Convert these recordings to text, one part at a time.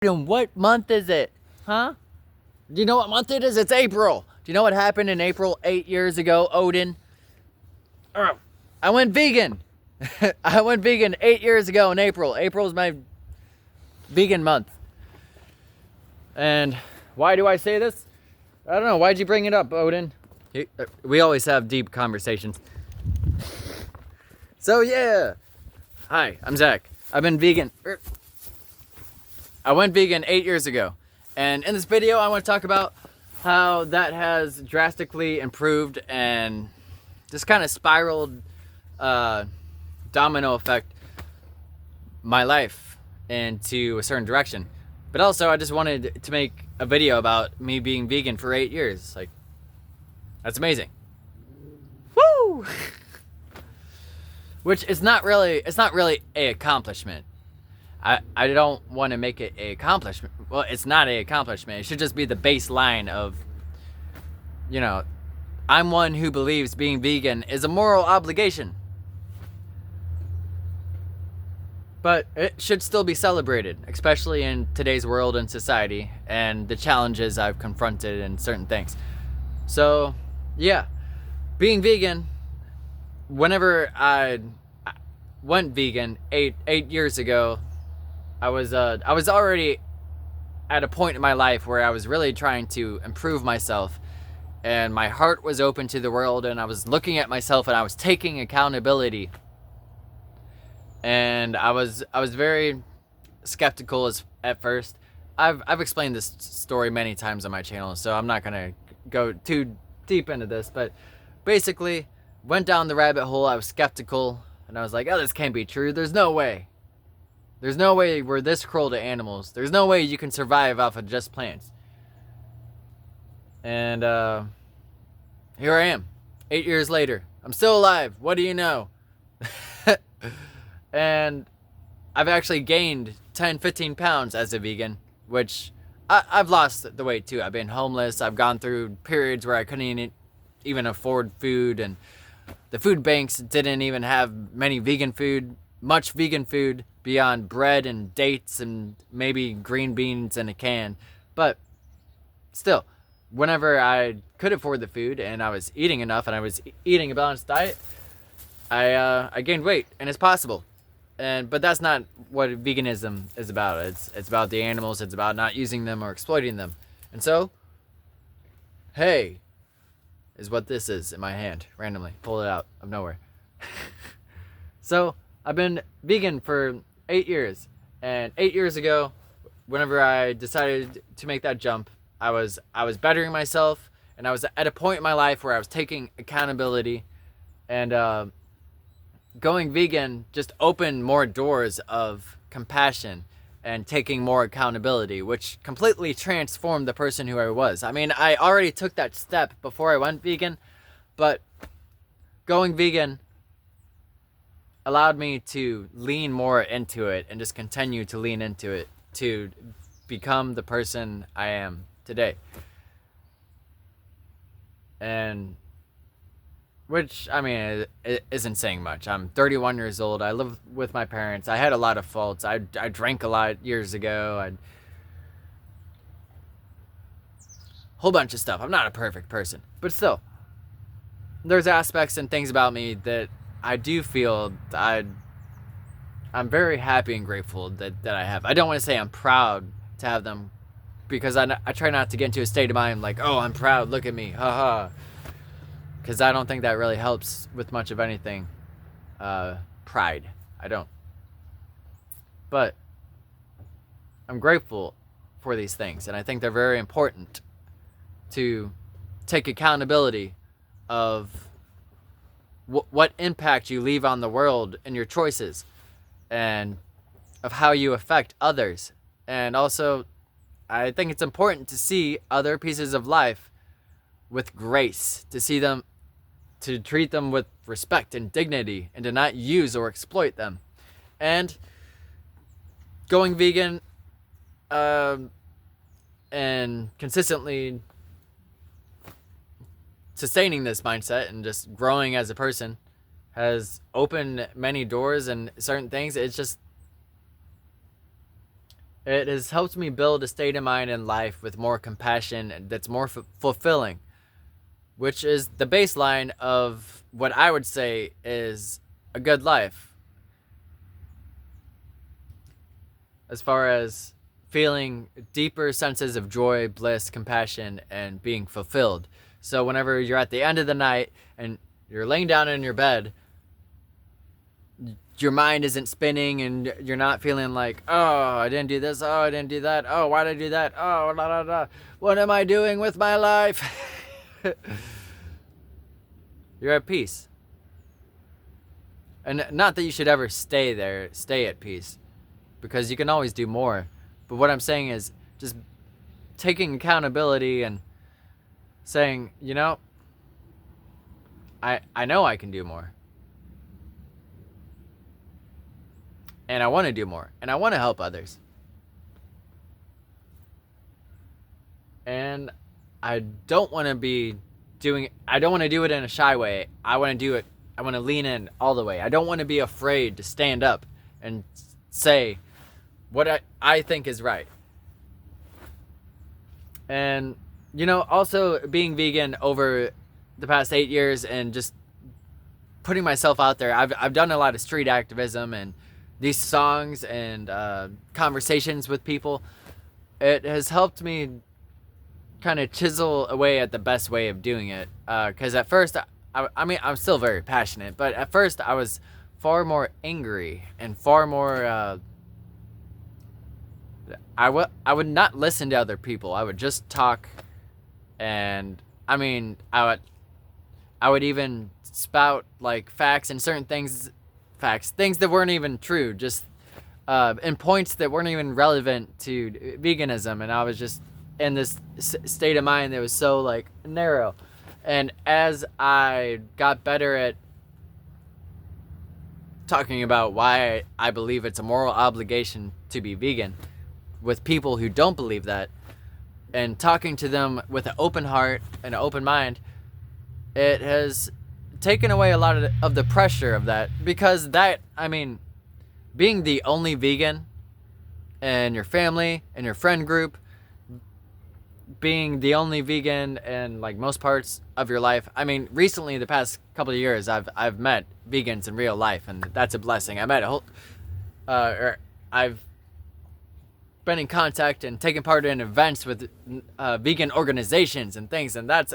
What month is it? Huh? Do you know what month it is? It's April. Do you know what happened in April 8 years ago, Odin? I went vegan. I went vegan 8 years ago in April. April is my vegan month. And why do I say this? I don't know. Why'd you bring it up, Odin? We always have deep conversations. So yeah. Hi, I'm Zach. I've been vegan. I went vegan 8 years ago. And in this video, I want to talk about how that has drastically improved and just kind of spiraled domino effect my life into a certain direction. But also, I just wanted to make a video about me being vegan for 8 years. Like, that's amazing. Woo! Which is not really, it's not really an accomplishment. I don't want to make it an accomplishment. Well, it's not an accomplishment. It should just be the baseline of, you know, I'm one who believes being vegan is a moral obligation. But it should still be celebrated, especially in today's world and society and the challenges I've confronted in certain things. So, yeah, being vegan, whenever I went vegan eight years ago, I was already at a point in my life where I was really trying to improve myself, and my heart was open to the world, and I was looking at myself and I was taking accountability. And I was very skeptical at first. I've explained this story many times on my channel, so I'm not gonna go too deep into this, but basically went down the rabbit hole. I was skeptical and I was like, oh, this can't be true. There's no way we're this cruel to animals. There's no way you can survive off of just plants. And here I am, 8 years later. I'm still alive. What do you know? And I've actually gained 10-15 pounds as a vegan, which I've lost the weight too. I've been homeless. I've gone through periods where I couldn't even afford food, and the food banks didn't even have much vegan food beyond bread and dates and maybe green beans in a can. But still, whenever I could afford the food and I was eating enough and I was eating a balanced diet, I gained weight, and it's possible. But that's not what veganism is about. It's about the animals. It's about not using them or exploiting them. And so, hey, is what this is in my hand. Randomly pull it out of nowhere. So I've been vegan for 8 years, and 8 years ago, whenever I decided to make that jump, I was bettering myself, and I was at a point in my life where I was taking accountability, and going vegan just opened more doors of compassion and taking more accountability, which completely transformed the person who I was. I mean, I already took that step before I went vegan, but going vegan allowed me to lean more into it and just continue to lean into it to become the person I am today. And which, I mean, it isn't saying much. I'm 31 years old. I live with my parents. I had a lot of faults. I drank a lot years ago. Whole bunch of stuff. I'm not a perfect person. But still, there's aspects and things about me that I do feel I'm very happy and grateful that I have. I don't want to say I'm proud to have them, because I try not to get into a state of mind like, oh, I'm proud, look at me, haha. Because I don't think that really helps with much of anything. Pride. I don't. But I'm grateful for these things, and I think they're very important to take accountability of what impact you leave on the world and your choices, and of how you affect others. And also, I think it's important to see other pieces of life with grace, to treat them with respect and dignity, and to not use or exploit them. And going vegan and consistently sustaining this mindset and just growing as a person has opened many doors and certain things. It's just, It has helped me build a state of mind in life with more compassion that's more fulfilling, which is the baseline of what I would say is a good life, as far as feeling deeper senses of joy, bliss, compassion, and being fulfilled. So whenever you're at the end of the night and you're laying down in your bed, your mind isn't spinning and you're not feeling like, oh, I didn't do this, oh, I didn't do that, oh, why did I do that, oh, da da da, what am I doing with my life? You're at peace. And not that you should ever stay at peace, because you can always do more. But what I'm saying is just taking accountability and saying, I know I can do more. And I want to do more. And I want to help others. And I don't want to do it in a shy way. I want to lean in all the way. I don't want to be afraid to stand up and say what I think is right. And, also being vegan over the past 8 years and just putting myself out there, I've done a lot of street activism and these songs and conversations with people. It has helped me kind of chisel away at the best way of doing it. Because at first, I'm still very passionate, but at first I was far more angry and far more... I would not listen to other people. I would just talk, and I would even spout like facts and certain things that weren't even true, just and points that weren't even relevant to veganism, and I was just in this state of mind that was so like narrow. And as I got better at talking about why I believe it's a moral obligation to be vegan with people who don't believe that, and talking to them with an open heart and an open mind, it has taken away a lot of the pressure of that. Because being the only vegan in your family and your friend group, being the only vegan in like most parts of your life. Recently, the past couple of years, I've met vegans in real life, and that's a blessing. I've been in contact and taken part in events with vegan organizations and things, and that's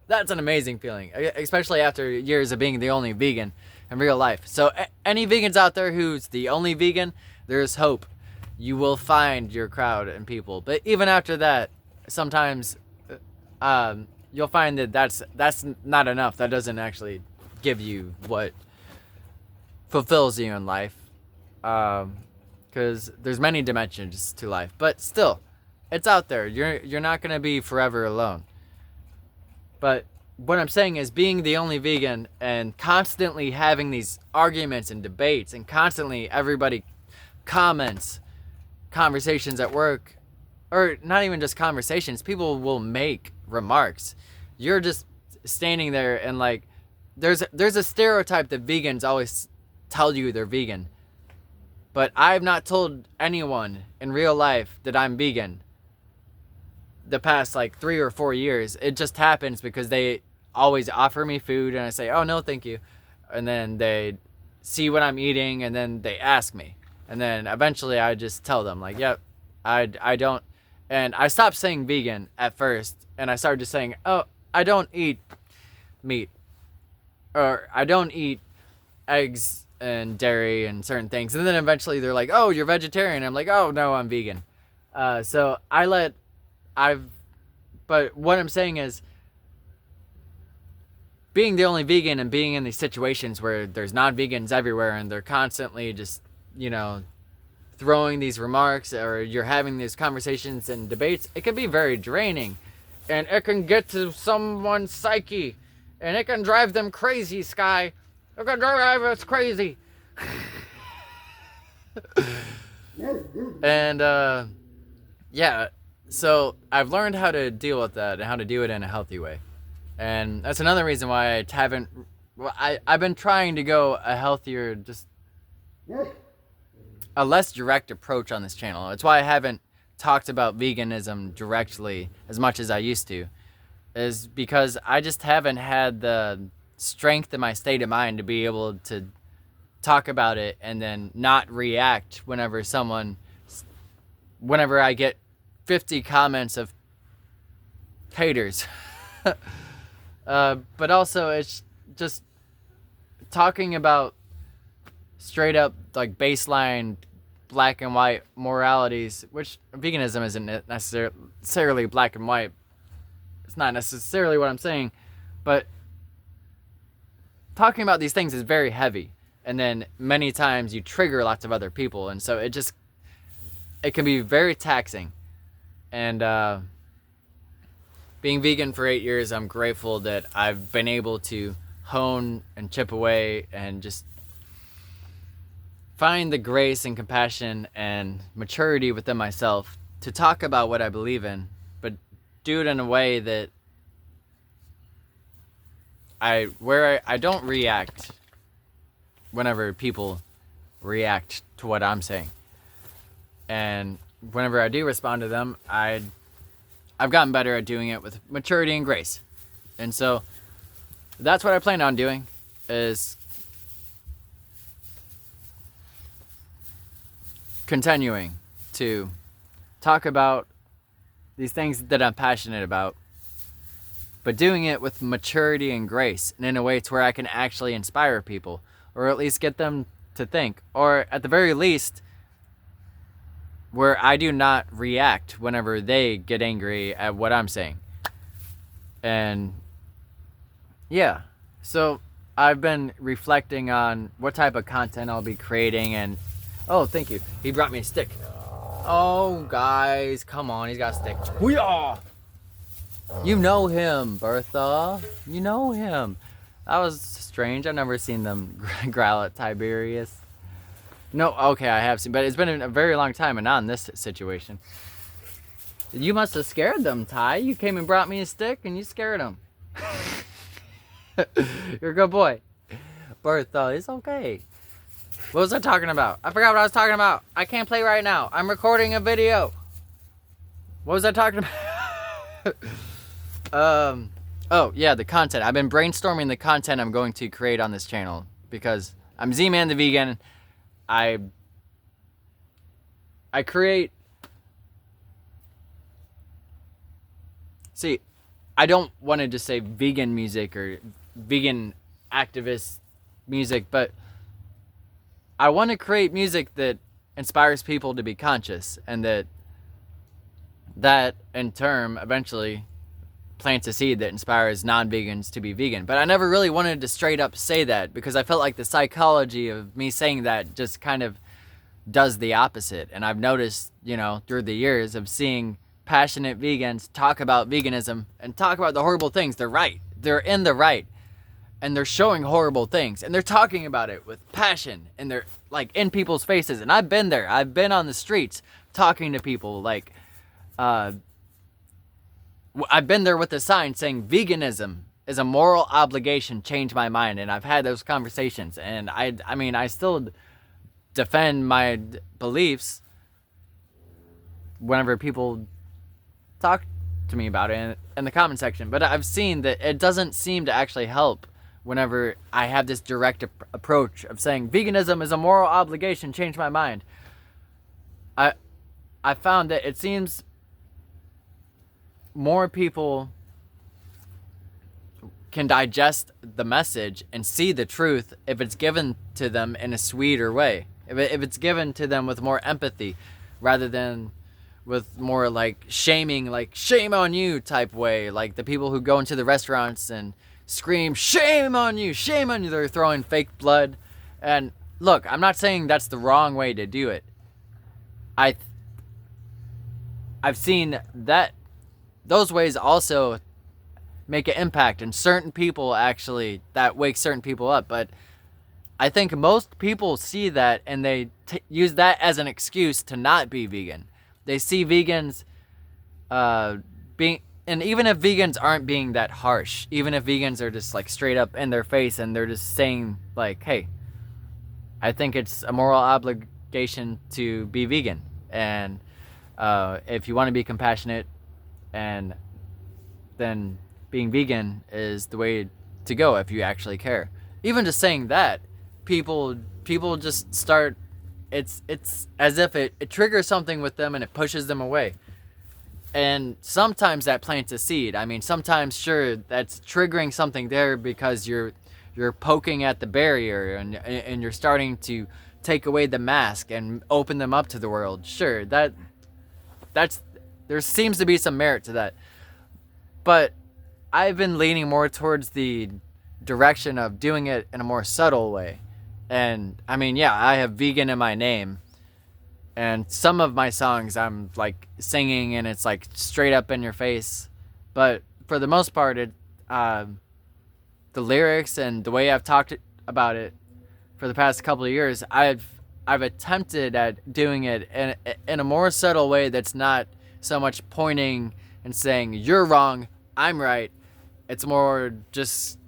an amazing feeling, especially after years of being the only vegan in real life. So any vegans out there who's the only vegan, there's hope. You will find your crowd and people. But even after that, sometimes you'll find that that's not enough. That doesn't actually give you what fulfills you in life. Because there's many dimensions to life, but still, it's out there. You're not gonna be forever alone. But what I'm saying is, being the only vegan and constantly having these arguments and debates, and constantly everybody comments, conversations at work, or not even just conversations, people will make remarks. You're just standing there and like, there's a stereotype that vegans always tell you they're vegan. But I've not told anyone in real life that I'm vegan the past like 3 or 4 years. It just happens because they always offer me food and I say, oh no, thank you. And then they see what I'm eating and then they ask me. And then eventually I just tell them like, yep, I don't. And I stopped saying vegan at first and I started just saying, oh, I don't eat meat. Or I don't eat eggs and dairy and certain things. And then eventually they're like, oh, you're vegetarian. I'm like, oh no, I'm vegan. But what I'm saying is, being the only vegan and being in these situations where there's non-vegans everywhere and they're constantly just, throwing these remarks, or you're having these conversations and debates, it can be very draining. And it can get to someone's psyche. And it can drive them crazy, Sky. It can drive us crazy. And, yeah. So I've learned how to deal with that and how to do it in a healthy way. And that's another reason why I've been trying to go a healthier, a less direct approach on this channel. It's why I haven't talked about veganism directly as much as I used to, is because I just haven't had the strength in my state of mind to be able to talk about it and then not react whenever I get 50 comments of haters. But also it's just talking about straight up like baseline black and white moralities, which veganism isn't necessarily black and white. It's not necessarily what I'm saying, but talking about these things is very heavy, and then many times you trigger lots of other people, and so it can be very taxing. And being vegan for 8 years, I'm grateful that I've been able to hone and chip away and just find the grace and compassion and maturity within myself to talk about what I believe in, but do it in a way that I don't react whenever people react to what I'm saying. And whenever I do respond to them, I've gotten better at doing it with maturity and grace. And so that's what I plan on doing, is continuing to talk about these things that I'm passionate about, but doing it with maturity and grace, and in a way to where I can actually inspire people, or at least get them to think, or at the very least, where I do not react whenever they get angry at what I'm saying. And yeah, so I've been reflecting on what type of content I'll be creating, and oh, thank you. He brought me a stick. Oh, guys, come on, he's got a stick. Hoo-yah! You know him, Bertha. You know him. That was strange. I've never seen them growl at Tiberius. No, okay, I have seen, but it's been a very long time, and not in this situation. You must have scared them, Ty. You came and brought me a stick, and you scared them. You're a good boy. Bertha, it's okay. What was I talking about? I forgot what I was talking about. I can't play right now. I'm recording a video. What was I talking about? Oh, yeah, the content. I've been brainstorming the content I'm going to create on this channel, because I'm ZmanTheVegan. I create... See, I don't want to just say vegan music or vegan activist music, but I want to create music that inspires people to be conscious, and that in turn eventually plants a seed that inspires non-vegans to be vegan. But I never really wanted to straight up say that, because I felt like the psychology of me saying that just kind of does the opposite. And I've noticed, through the years of seeing passionate vegans talk about veganism and talk about the horrible things. They're right. They're in the right. And they're showing horrible things. And they're talking about it with passion. And they're like in people's faces. And I've been there. I've been on the streets talking to people. Like, I've been there with a sign saying veganism is a moral obligation, change my mind. And I've had those conversations. And I still defend my beliefs whenever people talk to me about it in the comment section. But I've seen that it doesn't seem to actually help whenever I have this direct approach of saying veganism is a moral obligation, change my mind. I found that it seems more people can digest the message and see the truth if it's given to them in a sweeter way. If it's given to them with more empathy, rather than with more like shaming, like shame on you type way. Like the people who go into the restaurants and scream, shame on you, they're throwing fake blood. And look, I'm not saying that's the wrong way to do it. I've seen that those ways also make an impact, and certain people actually, that wakes certain people up. But I think most people see that and they use that as an excuse to not be vegan. They see vegans being, and even if vegans aren't being that harsh, even if vegans are just like straight up in their face and they're just saying like, hey, I think it's a moral obligation to be vegan. And if you want to be compassionate, and then being vegan is the way to go if you actually care. Even just saying that, people just start. It's as if it triggers something with them and it pushes them away. And sometimes that plants a seed. I mean, sometimes sure that's triggering something there because you're poking at the barrier and you're starting to take away the mask and open them up to the world. Sure, that's there seems to be some merit to that. But I've been leaning more towards the direction of doing it in a more subtle way. And I mean, yeah, I have vegan in my name. And some of my songs I'm like singing and it's like straight up in your face. But for the most part, the lyrics and the way I've talked about it for the past couple of years, I've attempted at doing it in a more subtle way that's not so much pointing and saying, you're wrong, I'm right. It's more just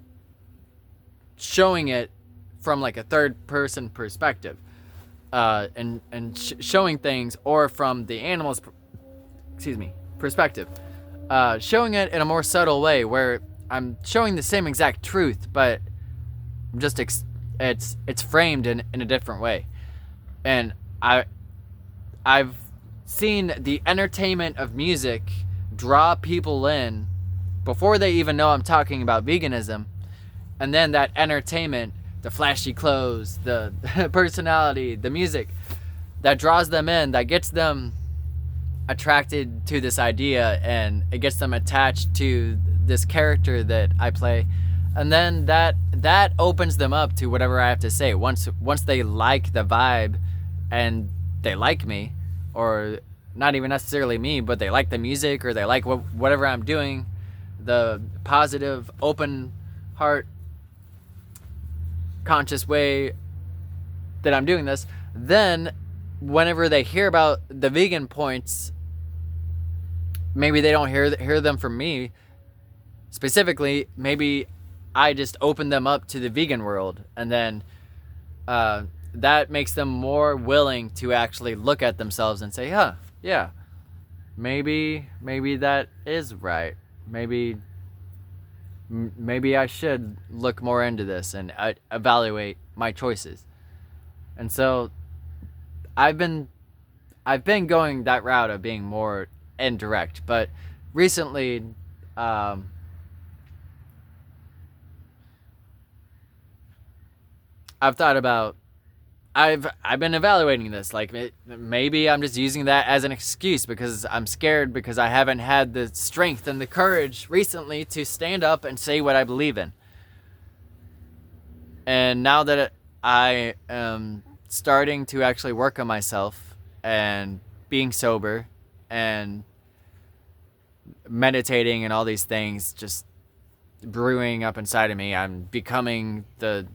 showing it from like a third person perspective. And showing things, or from the animal's perspective, showing it in a more subtle way where I'm showing the same exact truth, but I'm just it's framed in a different way. And I've seen the entertainment of music draw people in before they even know I'm talking about veganism, and then that entertainment, the flashy clothes, the personality, the music, that draws them in, that gets them attracted to this idea, and it gets them attached to this character that I play. And then that opens them up to whatever I have to say. Once they like the vibe and they like me, or not even necessarily me, but they like the music, or they like whatever I'm doing, the positive, open heart, conscious way that I'm doing this, then whenever they hear about the vegan points, maybe they don't hear them from me specifically. Maybe I just open them up to the vegan world, and then that makes them more willing to actually look at themselves and say, huh, yeah, maybe that is right. Maybe I should look more into this and evaluate my choices. And so I've been going that route of being more indirect, but recently I've thought about, I've been evaluating this. Like, maybe I'm just using that as an excuse because I'm scared, because I haven't had the strength and the courage recently to stand up and say what I believe in. And now that I am starting to actually work on myself and being sober and meditating and all these things just brewing up inside of me, I'm becoming the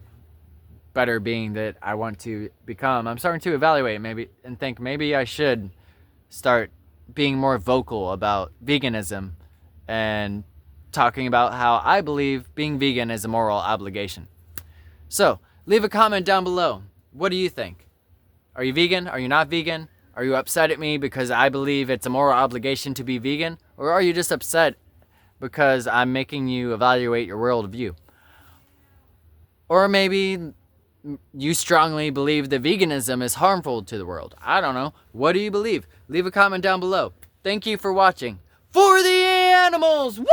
better being that I want to become. I'm starting to evaluate and think maybe I should start being more vocal about veganism and talking about how I believe being vegan is a moral obligation. So leave a comment down below. What do you think? Are you vegan? Are you not vegan? Are you upset at me because I believe it's a moral obligation to be vegan? Or are you just upset because I'm making you evaluate your worldview? Or maybe you strongly believe that veganism is harmful to the world. I don't know. What do you believe? Leave a comment down below. Thank you for watching. For the animals! Woo!